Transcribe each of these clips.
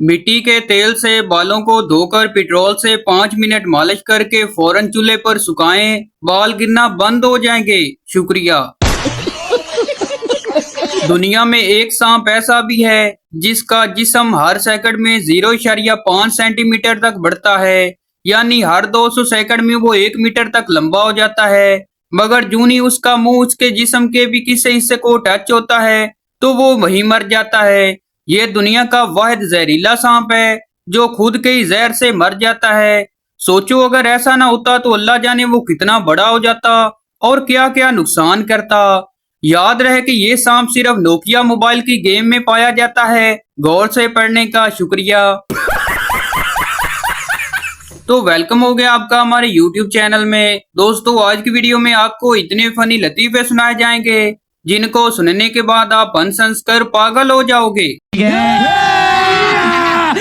मिट्टी के तेल से बालों को धोकर पेट्रोल से 5 मिनट मालिश करके फौरन चूल्हे पर सुखाएं, बाल गिरना बंद हो जाएंगे। शुक्रिया। दुनिया में एक सांप ऐसा भी है जिसका जिस्म हर सेकंड में 0.5 सेंटीमीटर तक बढ़ता है, यानी हर 200 सेकंड में वो 1 मीटर तक लंबा हो जाता है। मगर जूं ही उसका मुंह उसके जिस्म के भी किसी हिस्से को टच होता है तो वो वहीं मर जाता है। ये दुनिया का वाहिद जहरीला सांप है जो खुद के ही जहर से मर जाता है। सोचो अगर ऐसा ना होता तो अल्लाह जाने वो कितना बड़ा हो जाता और क्या क्या नुकसान करता। याद रहे कि ये सांप सिर्फ नोकिया मोबाइल की गेम में पाया जाता है। गौर से पढ़ने का शुक्रिया। तो वेलकम हो गया आपका हमारे YouTube चैनल में। दोस्तों आज की वीडियो में आपको इतने फनी लतीफे सुनाए जाएंगे जिनको सुनने के बाद आप हंस हंस कर पागल हो जाओगे।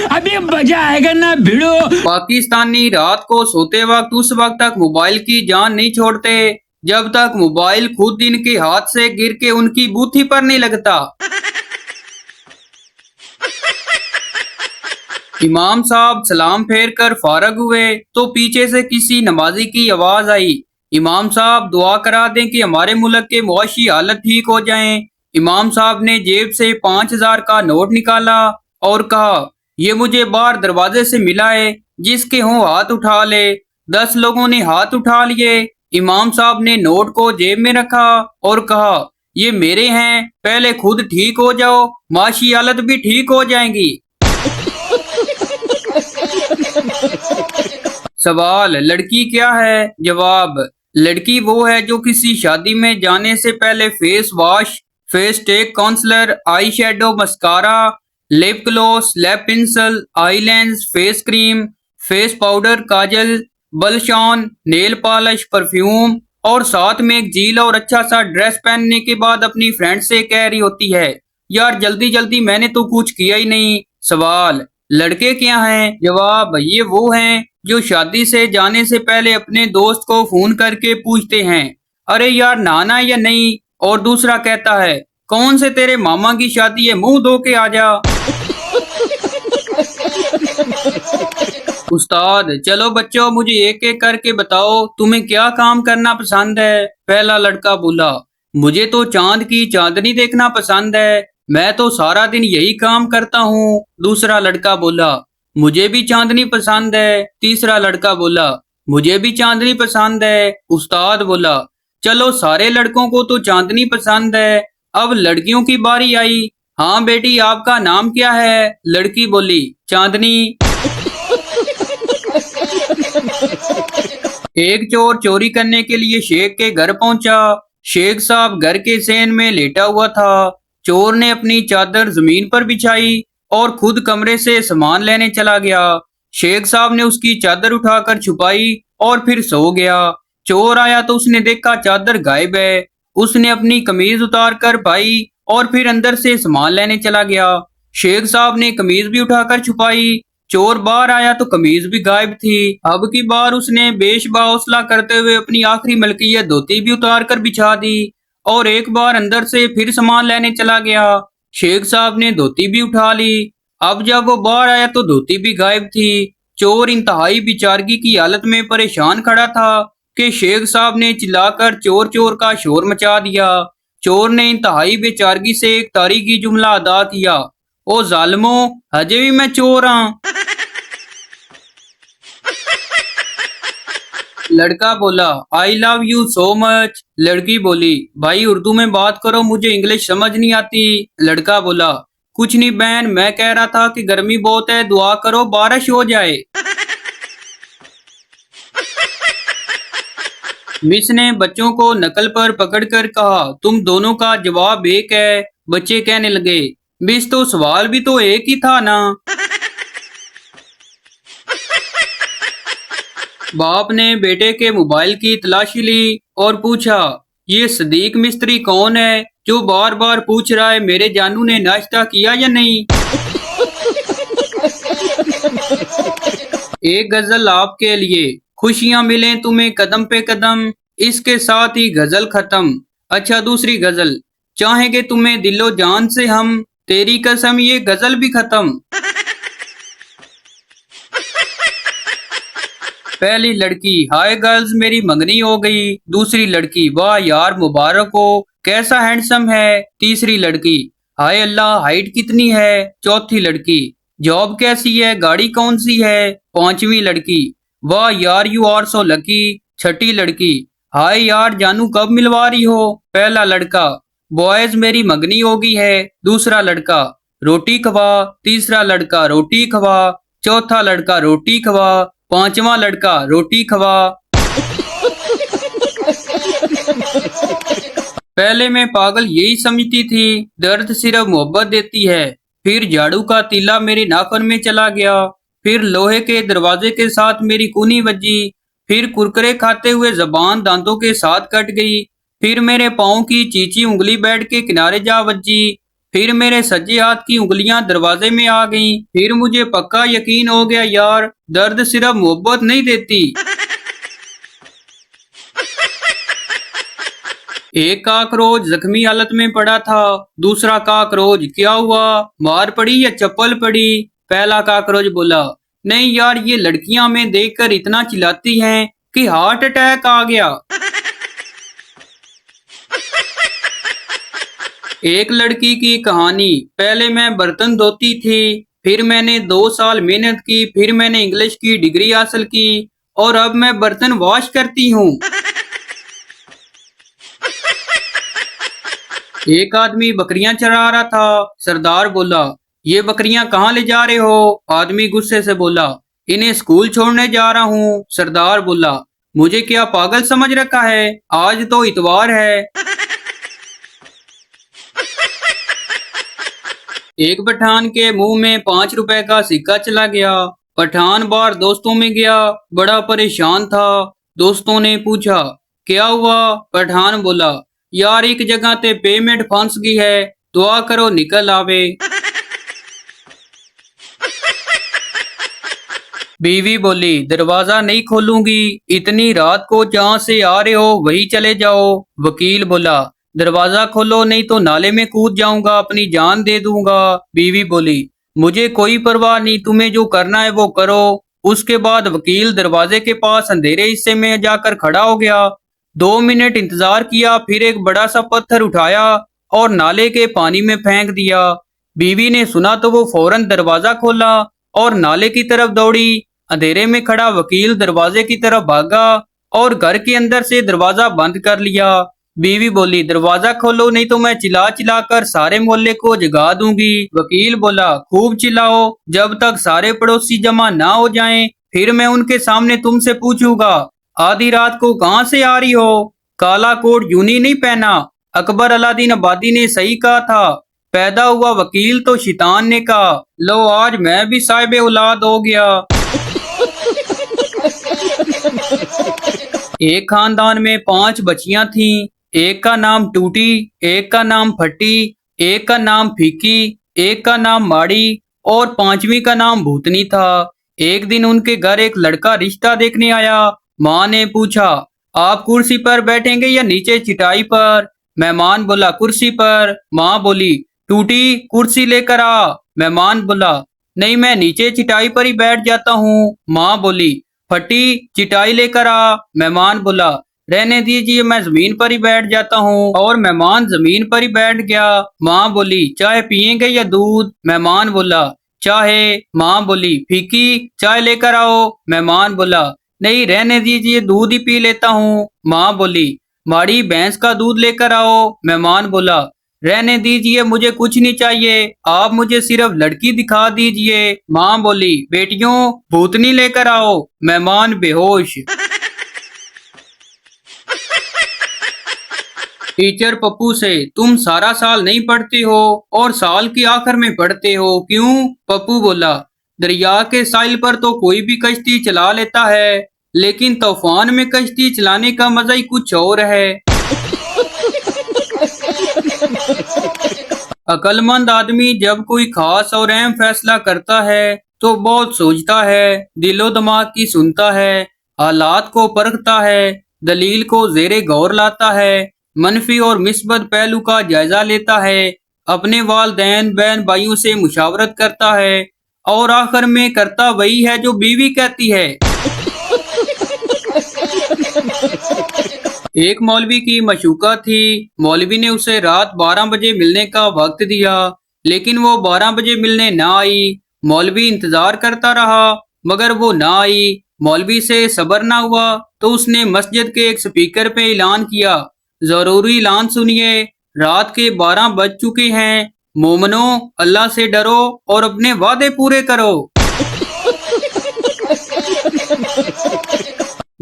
अभी मजा आएगा ना भिड़ो। पाकिस्तानी रात को सोते वक्त उस वक्त तक मोबाइल की जान नहीं छोड़ते जब तक मोबाइल खुद इनके हाथ से गिर के उनकी बूथी पर नहीं लगता। इमाम साहब सलाम फेर कर फारग हुए तो पीछे से किसी नमाजी की आवाज आई, इमाम साहब दुआ करा दें कि हमारे मुल्क के मुआशी हालत ठीक हो जाएं। इमाम साहब ने जेब से 5,000 का नोट निकाला और कहा, ये मुझे बाहर दरवाजे से मिला है, जिसके हों हाथ उठा ले। 10 लोगों ने हाथ उठा लिए। इमाम साहब ने नोट को जेब में रखा और कहा, ये मेरे हैं, पहले खुद ठीक हो जाओ, माशी हालत भी ठीक हो जाएंगी। सवाल, लड़की क्या है? जवाब, लड़की वो है जो किसी शादी में जाने से पहले face wash, face tech concealer, eye shadow, mascara, lip gloss, lip pencil, eye lens, face cream, face powder, kajal, blush on, nail polish, perfume और साथ में एक जील और अच्छा सा ड्रेस पहनने के बाद अपनी फ्रेंड से कह रही होती है, यार जल्दी जल्दी मैंने तो कुछ किया ही नहीं। सवाल, लड़के क्या हैं? जवाब, ये वो हैं जो शादी से जाने से पहले अपने दोस्त को फोन करके पूछते हैं, अरे यार नहाना या नहीं, और दूसरा कहता है, कौन से तेरे मामा की शादी है, मुंह धो के आ जा। उस्ताद, चलो बच्चों मुझे एक एक करके बताओ तुम्हें क्या काम करना पसंद है। पहला लड़का बोला, मुझे तो चांद की चांदनी देखना पसंद है, मैं तो सारा दिन यही काम करता हूँ। दूसरा लड़का बोला, मुझे भी चांदनी पसंद है। तीसरा लड़का बोला, मुझे भी चांदनी पसंद है। उस्ताद बोला, चलो सारे लड़कों को तो चांदनी पसंद है, अब लड़कियों की बारी आई। हाँ बेटी आपका नाम क्या है? लड़की बोली, चांदनी। एक चोर चोरी करने के लिए शेख के घर पहुंचा। शेख साहब घर के सेन में लेटा हुआ था। चोर ने अपनी चादर जमीन पर बिछाई और खुद कमरे से सामान लेने चला गया। शेख साहब ने उसकी चादर उठाकर छुपाई और फिर सो गया। चोर आया तो उसने देखा चादर गायब है। उसने अपनी कमीज उतार कर पाई और फिर अंदर से सामान लेने चला गया। शेख साहब ने कमीज भी उठाकर छुपाई। चोर बाहर आया तो कमीज भी गायब थी। अब की बार उसने बेशबाहौसला करते हुए अपनी आखिरी मलकियत धोती भी उतार कर बिछा दी और एक बार अंदर से फिर सामान लेने चला गया। शेख साहब ने धोती भी उठा ली। अब जब वो बाहर आया तो धोती भी गायब थी। चोर इंतहाई बेचारगी की हालत में परेशान खड़ा था कि शेख साहब ने चिल्लाकर चोर चोर का शोर मचा दिया। चोर ने इंतहाई बेचारगी से एक तारीखी जुमला अदा किया, ओ जालिमो, हजे भी मैं चोर हाँ। लड़का बोला, I love you so much. लड़की बोली, भाई उर्दू में बात करो, मुझे इंग्लिश समझ नहीं आती। लड़का बोला, कुछ नहीं बहन, मैं कह रहा था कि गर्मी बहुत है, दुआ करो बारिश हो जाए। मिस ने बच्चों को नकल पर पकड़कर कहा, तुम दोनों का जवाब एक है। बच्चे कहने लगे, मिस तो सवाल भी तो एक ही था ना। बाप ने बेटे के मोबाइल की तलाशी ली और पूछा, ये सदीक मिस्त्री कौन है जो बार बार पूछ रहा है मेरे जानू ने नाश्ता किया या नहीं। एक गजल आपके लिए, खुशियां मिलें तुम्हें कदम पे कदम, इसके साथ ही गजल खत्म। अच्छा दूसरी गजल, चाहेंगे तुम्हें दिलो जान से हम, तेरी कसम ये गजल भी खत्म। पहली लड़की, हाय गर्ल्स मेरी मंगनी हो गई। दूसरी लड़की, वाह यार मुबारक हो, कैसा हैंडसम है। तीसरी लड़की, हाय अल्लाह हाइट कितनी है। चौथी लड़की, जॉब कैसी है, गाड़ी कौन सी है। पांचवी लड़की, वाह यार यू आर सो लकी। छठी लड़की, हाय यार जानू कब मिलवा रही हो। पहला लड़का, बॉयज मेरी मंगनी हो गई है। दूसरा लड़का, रोटी खवा। तीसरा लड़का, रोटी खवा। चौथा लड़का, रोटी खवा। पांचवा लड़का, रोटी खवा। पहले मैं पागल यही समझती थी दर्द सिर्फ मोहब्बत देती है। फिर झाड़ू का तीला मेरे नाखून में चला गया। फिर लोहे के दरवाजे के साथ मेरी कूनी बजी। फिर कुरकुरे खाते हुए जबान दांतों के साथ कट गई। फिर मेरे पाँव की चीची उंगली बेड के किनारे जा बजी। फिर मेरे सज्जे हाथ की उंगलियां दरवाजे में आ गईं। फिर मुझे पक्का यकीन हो गया यार दर्द सिर्फ मोहब्बत नहीं देती। एक काकरोच जख्मी हालत में पड़ा था। दूसरा काकरोच, क्या हुआ, मार पड़ी या चप्पल पड़ी। पहला काकरोच बोला, नहीं यार ये लड़कियां हमें देखकर इतना चिल्लाती हैं कि हार्ट अटैक आ गया। एक लड़की की कहानी। पहले मैं बर्तन धोती थी, फिर मैंने 2 साल मेहनत की, फिर मैंने इंग्लिश की डिग्री हासिल की और अब मैं बर्तन वॉश करती हूँ। एक आदमी बकरियां चरा रहा था। सरदार बोला, ये बकरियां कहाँ ले जा रहे हो। आदमी गुस्से से बोला, इन्हें स्कूल छोड़ने जा रहा हूँ। सरदार बोला, मुझे क्या पागल समझ रखा है, आज तो इतवार है। एक पठान के मुंह में 5 रुपए का सिक्का चला गया। पठान बाहर दोस्तों में गया, बड़ा परेशान था। दोस्तों ने पूछा, क्या हुआ। पठान बोला, यार एक जगह ते पेमेंट फंस गई है, दुआ करो निकल आवे। बीवी बोली, दरवाजा नहीं खोलूंगी, इतनी रात को जहाँ से आ रहे हो वही चले जाओ। वकील बोला, दरवाजा खोलो नहीं तो नाले में कूद जाऊंगा, अपनी जान दे दूंगा। बीवी बोली, मुझे कोई परवाह नहीं, तुम्हें जो करना है वो करो। उसके बाद वकील दरवाजे के पास अंधेरे हिस्से में जाकर खड़ा हो गया। 2 मिनट इंतजार किया, फिर एक बड़ा सा पत्थर उठाया और नाले के पानी में फेंक दिया। बीवी ने सुना तो वो फौरन दरवाजा खोला और नाले की तरफ दौड़ी। अंधेरे में खड़ा वकील दरवाजे की तरफ भागा और घर के अंदर से दरवाजा बंद कर लिया। बीवी बोली, दरवाजा खोलो नहीं तो मैं चिल्ला चिल्ला कर सारे मोहल्ले को जगा दूंगी। वकील बोला, खूब चिल्लाओ, जब तक सारे पड़ोसी जमा ना हो जाएं, फिर मैं उनके सामने तुमसे पूछूंगा, आधी रात को कहाँ से आ रही हो। काला कोट यूनी नहीं पहना। अकबर अलादीन आबादी ने सही कहा था, पैदा हुआ वकील तो शैतान ने कहा, लो आज मैं भी साहिब औलाद हो गया। एक खानदान में 5 बच्चियां थीं। एक का नाम टूटी, एक का नाम फटी, एक का नाम फीकी, एक का नाम माड़ी और 5वीं का नाम भूतनी था। एक दिन उनके घर एक लड़का रिश्ता देखने आया। माँ ने पूछा, आप कुर्सी पर बैठेंगे या नीचे चटाई पर। मेहमान बोला, कुर्सी पर। माँ बोली, टूटी कुर्सी लेकर आ। मेहमान बोला, नहीं मैं नीचे चटाई पर ही बैठ जाता हूँ। माँ बोली, फटी चटाई लेकर आ। मेहमान बोला, रहने दीजिए मैं जमीन पर ही बैठ जाता हूँ। और मेहमान जमीन पर ही बैठ गया। माँ बोली, चाय पियेंगे या दूध। मेहमान बोला, चाहे। माँ बोली, फीकी चाय लेकर आओ। मेहमान बोला, नहीं रहने दीजिए दूध ही पी लेता हूँ। माँ बोली, माड़ी भैंस का दूध लेकर आओ। मेहमान बोला, रहने दीजिए मुझे कुछ नहीं चाहिए, आप मुझे सिर्फ लड़की दिखा दीजिए। माँ बोली, बेटियों भूतनी लेकर आओ। मेहमान बेहोश। टीचर पप्पू से, तुम सारा साल नहीं पढ़ते हो और साल के आखिर में पढ़ते हो, क्यों। पप्पू बोला, दरिया के साहिल पर तो कोई भी कश्ती चला लेता है, लेकिन तूफान में कश्ती चलाने का मजा ही कुछ और है। अक्लमंद आदमी जब कोई खास और अहम फैसला करता है तो बहुत सोचता है, दिलो दिमाग की सुनता है, हालात को परखता है, दलील को जेरे गौर लाता है, मनफी और मिस्बत पहलू का जायजा लेता है, अपने वालदैन बहन भाइयों से मुशावरत करता है और आखिर में करता वही है जो बीवी कहती है। एक मौलवी की मशूका थी। मौलवी ने उसे रात 12 बजे मिलने का वक्त दिया, लेकिन वो 12 बजे मिलने ना आई। मौलवी इंतजार करता रहा, मगर वो ना आई। मौलवी से सब्र ना हुआ तो उसने मस्जिद के एक स्पीकर पे ऐलान किया, जरूरी ऐलान सुनिए, रात के 12 बज चुके हैं। मोमनो, अल्लाह से डरो और अपने वादे पूरे करो।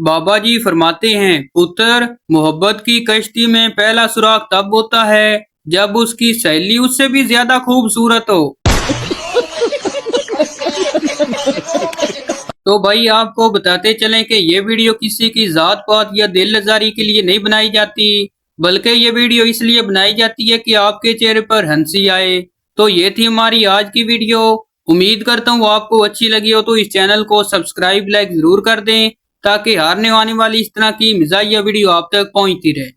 बाबा जी फरमाते हैं, पुत्र, मोहब्बत की कश्ती में पहला सुराग तब होता है जब उसकी सहेली उससे भी ज्यादा खूबसूरत हो। तो भाई आपको बताते चलें कि ये वीडियो किसी की जात पात या दिल लजारी के लिए नहीं बनाई जाती, बल्कि ये वीडियो इसलिए बनाई जाती है कि आपके चेहरे पर हंसी आए। तो ये थी हमारी आज की वीडियो। उम्मीद करता हूँ आपको अच्छी लगी हो, तो इस चैनल को सब्सक्राइब लाइक जरूर कर दें, ताकि हारने आने वाली इस तरह की मिजाजिया वीडियो आप तक पहुंचती रहे।